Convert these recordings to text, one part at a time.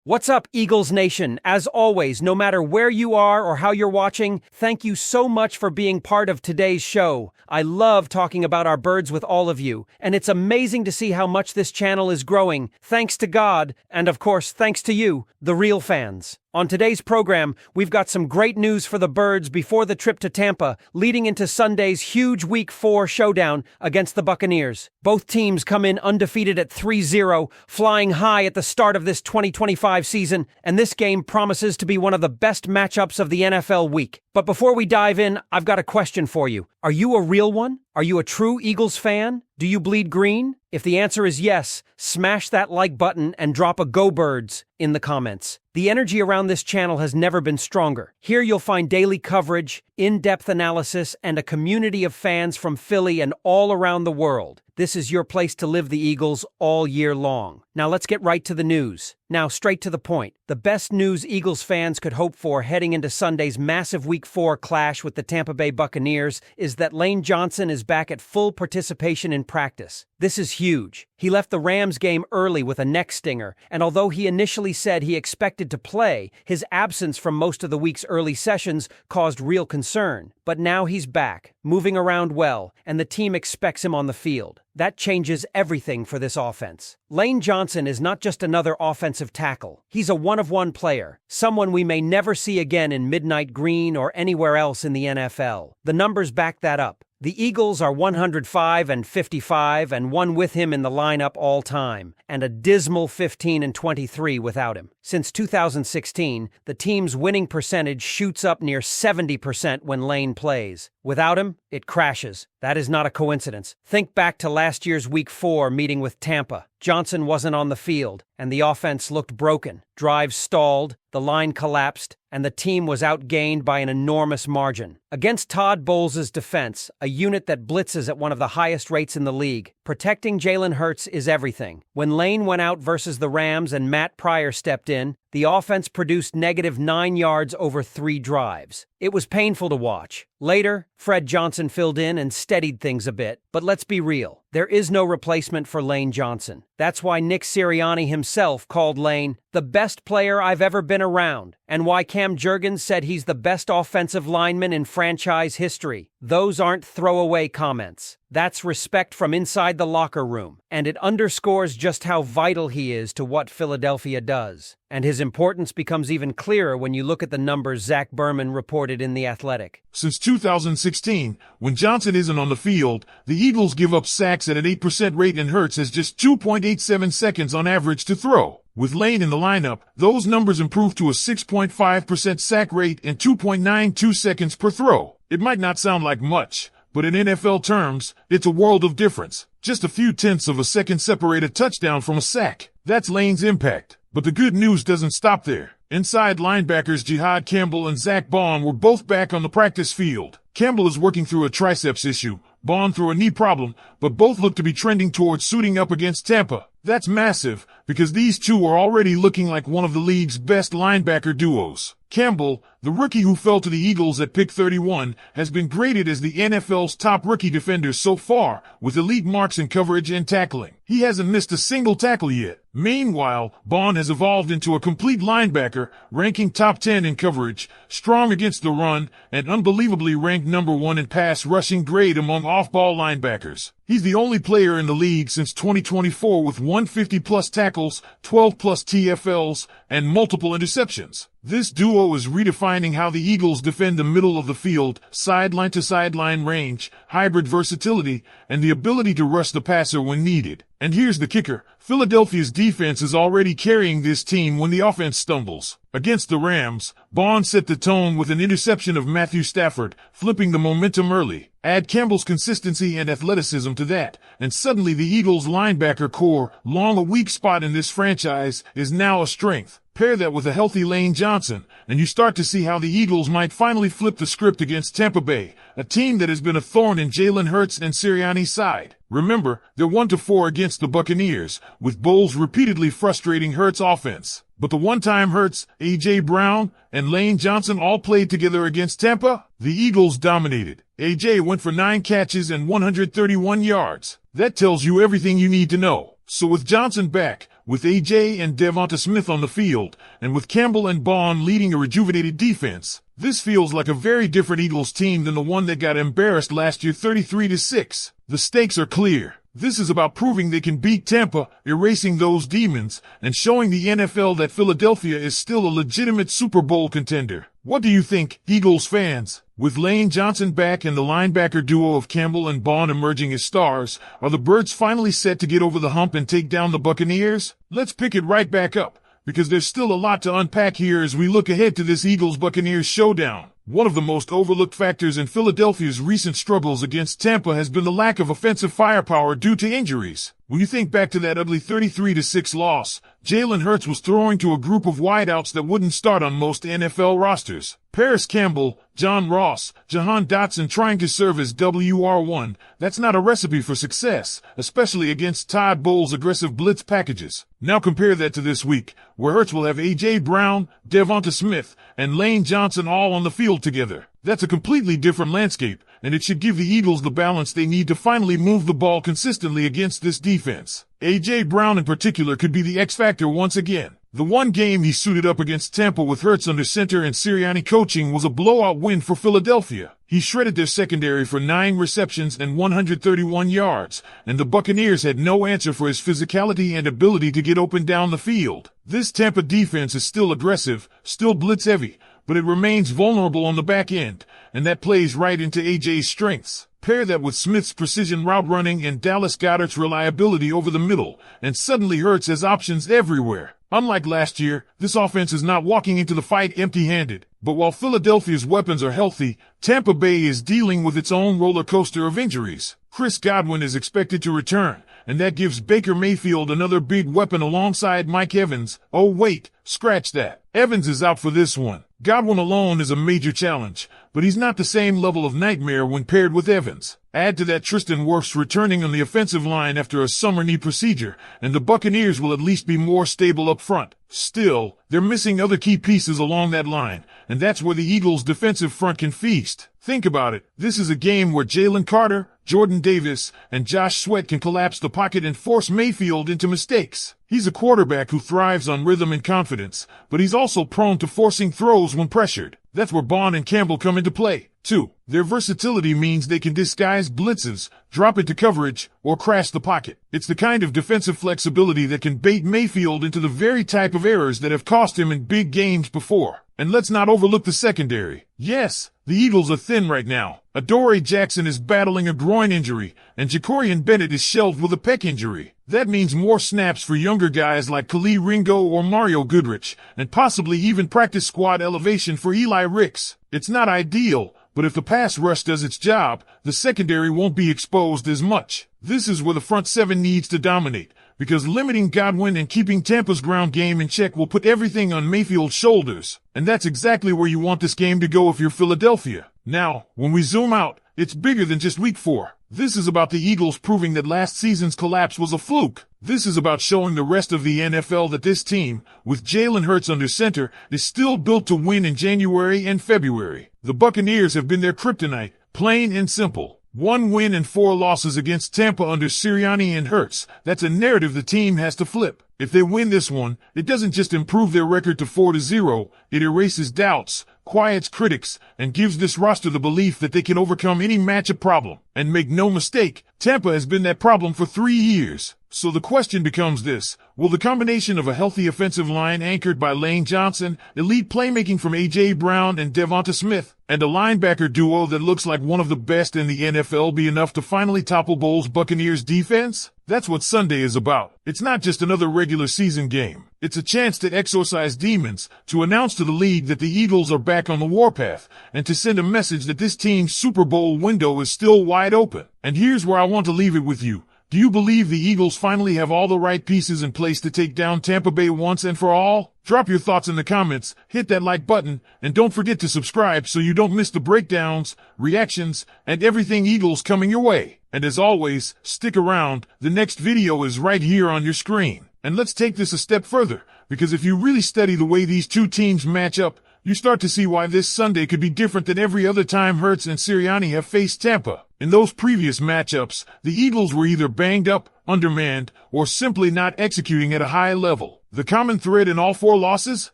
What's up, Eagles Nation? As always, no matter where you are or how you're watching, thank you so much for being part of today's show. I love talking about our birds with all of you, and it's amazing to see how much this channel is growing, thanks to God, and of course, thanks to you, the real fans. On today's program, we've got some great news for the birds before the trip to Tampa, leading into Sunday's huge Week 4 showdown against the Buccaneers. Both teams come in undefeated at 3-0, flying high at the start of this 2025 season, and this game promises to be one of the best matchups of the NFL week. But before we dive in, I've got a question for you. Are you a real one? Are you a true Eagles fan? Do you bleed green? If the answer is yes, smash that like button and drop a Go Birds in the comments. The energy around this channel has never been stronger. Here you'll find daily coverage, in-depth analysis, and a community of fans from Philly and all around the world. This is your place to live the Eagles all year long. Now let's get right to the news. Now, straight to the point. The best news Eagles fans could hope for heading into Sunday's massive Week 4 clash with the Tampa Bay Buccaneers is that Lane Johnson is back at full participation in practice. This is huge. He left the Rams game early with a neck stinger, and although he initially said he expected to play, his absence from most of the week's early sessions caused real concern. But now he's back, moving around well, and the team expects him on the field. That changes everything for this offense. Lane Johnson is not just another offensive tackle. He's a one-of-one player, someone we may never see again in midnight green or anywhere else in the NFL. The numbers back that up. The Eagles are 105-55 and one with him in the lineup all time, and a dismal 15-23 without him. Since 2016, the team's winning percentage shoots up near 70% when Lane plays. Without him, it crashes. That is not a coincidence. Think back to last year's Week 4 meeting with Tampa. Johnson wasn't on the field, and the offense looked broken. Drives stalled, the line collapsed, and the team was outgained by an enormous margin. Against Todd Bowles' defense, a unit that blitzes at one of the highest rates in the league, protecting Jalen Hurts is everything. When Lane went out versus the Rams and Matt Pryor stepped in, the offense produced -9 yards over 3 drives. It was painful to watch. Later, Fred Johnson filled in and steadied things a bit, but let's be real. There is no replacement for Lane Johnson. That's why Nick Sirianni himself called Lane the best player I've ever been around, and why Cam Jurgens said he's the best offensive lineman in franchise history. Those aren't throwaway comments. That's respect from inside the locker room, and it underscores just how vital he is to what Philadelphia does. And his importance becomes even clearer when you look at the numbers Zach Berman reported in The Athletic. Since 2016, when Johnson isn't on the field, the Eagles give up sacks at an 8% rate and Hurts has just 2.87 seconds on average to throw. With Lane in the lineup, those numbers improve to a 6.5% sack rate and 2.92 seconds per throw. It might not sound like much, but in NFL terms, it's a world of difference. Just a few tenths of a second separate a touchdown from a sack. That's Lane's impact. But the good news doesn't stop there. Inside linebackers Jihad Campbell and Zach Bond were both back on the practice field. Campbell is working through a triceps issue, Bond through a knee problem, but both look to be trending towards suiting up against Tampa. That's massive, because these two are already looking like one of the league's best linebacker duos. Campbell, the rookie who fell to the Eagles at pick 31, has been graded as the NFL's top rookie defender so far, with elite marks in coverage and tackling. He hasn't missed a single tackle yet. Meanwhile, Bond has evolved into a complete linebacker, ranking top 10 in coverage, strong against the run, and unbelievably ranked number 1 in pass rushing grade among off-ball linebackers. He's the only player in the league since 2024 with 150-plus tackles, 12-plus TFLs, and multiple interceptions. This duo is redefining how the Eagles defend the middle of the field, sideline-to-sideline range, hybrid versatility, and the ability to rush the passer when needed. And here's the kicker. Philadelphia's defense is already carrying this team when the offense stumbles. Against the Rams, Bond set the tone with an interception of Matthew Stafford, flipping the momentum early. Add Campbell's consistency and athleticism to that, and suddenly the Eagles' linebacker core, long a weak spot in this franchise, is now a strength. Pair that with a healthy Lane Johnson, and you start to see how the Eagles might finally flip the script against Tampa Bay, a team that has been a thorn in Jalen Hurts and Sirianni's side. Remember, they're 1-4 against the Buccaneers, with Bowles repeatedly frustrating Hurts' offense. But the one-time Hurts, A.J. Brown, and Lane Johnson all played together against Tampa, the Eagles dominated. A.J. went for 9 catches and 131 yards. That tells you everything you need to know. So with Johnson back, with AJ and DeVonta Smith on the field, and with Campbell and Bond leading a rejuvenated defense. This feels like a very different Eagles team than the one that got embarrassed last year 33-6. The stakes are clear. This is about proving they can beat Tampa, erasing those demons, and showing the NFL that Philadelphia is still a legitimate Super Bowl contender. What do you think, Eagles fans? With Lane Johnson back and the linebacker duo of Campbell and Bond emerging as stars, are the Birds finally set to get over the hump and take down the Buccaneers? Let's pick it right back up, because there's still a lot to unpack here as we look ahead to this Eagles-Buccaneers showdown. One of the most overlooked factors in Philadelphia's recent struggles against Tampa has been the lack of offensive firepower due to injuries. When you think back to that ugly 33-6 loss, Jalen Hurts was throwing to a group of wideouts that wouldn't start on most NFL rosters. Paris Campbell, John Ross, Jahan Dotson trying to serve as WR1, that's not a recipe for success, especially against Todd Bowles' aggressive blitz packages. Now compare that to this week, where Hurts will have A.J. Brown, DeVonta Smith, and Lane Johnson all on the field together. That's a completely different landscape, and it should give the Eagles the balance they need to finally move the ball consistently against this defense. A.J. Brown in particular could be the X factor once again. The one game he suited up against Tampa with Hurts under center and Sirianni coaching was a blowout win for Philadelphia. He shredded their secondary for 9 receptions and 131 yards, and the Buccaneers had no answer for his physicality and ability to get open down the field. This Tampa defense is still aggressive, still blitz-heavy, but it remains vulnerable on the back end, and that plays right into AJ's strengths. Pair that with Smith's precision route running and Dallas Goedert's reliability over the middle, and suddenly Hurts has options everywhere. Unlike last year, this offense is not walking into the fight empty-handed. But while Philadelphia's weapons are healthy, Tampa Bay is dealing with its own roller coaster of injuries. Chris Godwin is expected to return, and that gives Baker Mayfield another big weapon alongside Mike Evans. Oh wait, scratch that. Evans is out for this one. Godwin alone is a major challenge, but he's not the same level of nightmare when paired with Evans. Add to that Tristan Wirfs returning on the offensive line after a summer knee procedure, and the Buccaneers will at least be more stable up front. Still, they're missing other key pieces along that line, and that's where the Eagles' defensive front can feast. Think about it. This is a game where Jalen Carter, Jordan Davis, and Josh Sweat can collapse the pocket and force Mayfield into mistakes. He's a quarterback who thrives on rhythm and confidence, but he's also prone to forcing throws when pressured. That's where Bond and Campbell come into play, too. Their versatility means they can disguise blitzes, drop into coverage, or crash the pocket. It's the kind of defensive flexibility that can bait Mayfield into the very type of errors that have cost him in big games before. And let's not overlook the secondary. Yes, the Eagles are thin right now. Adoree Jackson is battling a groin injury, and Jacorian Bennett is shelved with a pec injury. That means more snaps for younger guys like Khalil Ringo or Mario Goodrich, and possibly even practice squad elevation for Eli Ricks. It's not ideal, but if the pass rush does its job, the secondary won't be exposed as much. This is where the front seven needs to dominate, because limiting Godwin and keeping Tampa's ground game in check will put everything on Mayfield's shoulders. And that's exactly where you want this game to go if you're Philadelphia. Now, when we zoom out, it's bigger than just week 4. This is about the Eagles proving that last season's collapse was a fluke. This is about showing the rest of the NFL that this team, with Jalen Hurts under center, is still built to win in January and February. The Buccaneers have been their kryptonite, plain and simple. 1 win and 4 losses against Tampa under Sirianni and Hurts. That's a narrative the team has to flip. If they win this one, it doesn't just improve their record to 4-0, it erases doubts, quiets critics, and gives this roster the belief that they can overcome any matchup problem. And make no mistake, Tampa has been that problem for 3 years. So the question becomes this: will the combination of a healthy offensive line anchored by Lane Johnson, elite playmaking from A.J. Brown and DeVonta Smith, and a linebacker duo that looks like one of the best in the NFL be enough to finally topple Bowles' Buccaneers defense? That's what Sunday is about. It's not just another regular season game. It's a chance to exorcise demons, to announce to the league that the Eagles are back on the warpath, and to send a message that this team's Super Bowl window is still wide open. And here's where I want to leave it with you. Do you believe the Eagles finally have all the right pieces in place to take down Tampa Bay once and for all? Drop your thoughts in the comments, hit that like button, and don't forget to subscribe so you don't miss the breakdowns, reactions, and everything Eagles coming your way. And as always, stick around, the next video is right here on your screen. And let's take this a step further, because if you really study the way these two teams match up, you start to see why this Sunday could be different than every other time Hurts and Sirianni have faced Tampa. In those previous matchups, the Eagles were either banged up, undermanned, or simply not executing at a high level. The common thread in all 4 losses?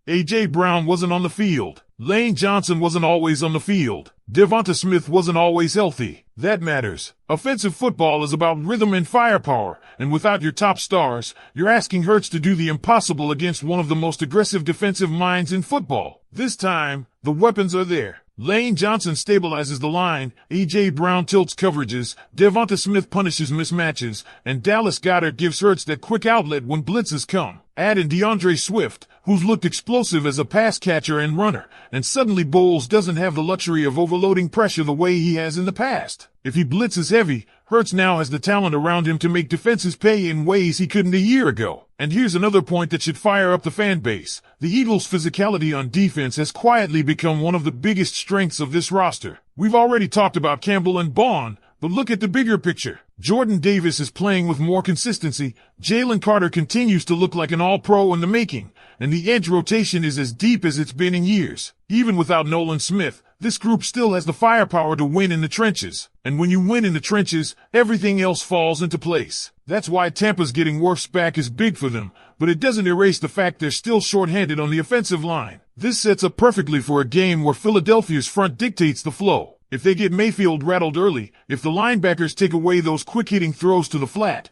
A.J. Brown wasn't on the field. Lane Johnson wasn't always on the field. DeVonta Smith wasn't always healthy. That matters. Offensive football is about rhythm and firepower, and without your top stars, you're asking Hurts to do the impossible against one of the most aggressive defensive minds in football. This time, the weapons are there. Lane Johnson stabilizes the line, A.J. Brown tilts coverages, DeVonta Smith punishes mismatches, and Dallas Goedert gives Hurts that quick outlet when blitzes come. Add in DeAndre Swift, who's looked explosive as a pass catcher and runner, and suddenly Bowles doesn't have the luxury of overloading pressure the way he has in the past. If he blitzes heavy, Hurts now has the talent around him to make defenses pay in ways he couldn't a year ago. And here's another point that should fire up the fan base. The Eagles' physicality on defense has quietly become one of the biggest strengths of this roster. We've already talked about Campbell and Bond, but look at the bigger picture. Jordan Davis is playing with more consistency, Jalen Carter continues to look like an all-pro in the making, and the edge rotation is as deep as it's been in years. Even without Nolan Smith, this group still has the firepower to win in the trenches. And when you win in the trenches, everything else falls into place. That's why Tampa's getting Wirfs back is big for them, but it doesn't erase the fact they're still shorthanded on the offensive line. This sets up perfectly for a game where Philadelphia's front dictates the flow. If they get Mayfield rattled early, if the linebackers take away those quick-hitting throws to the flat,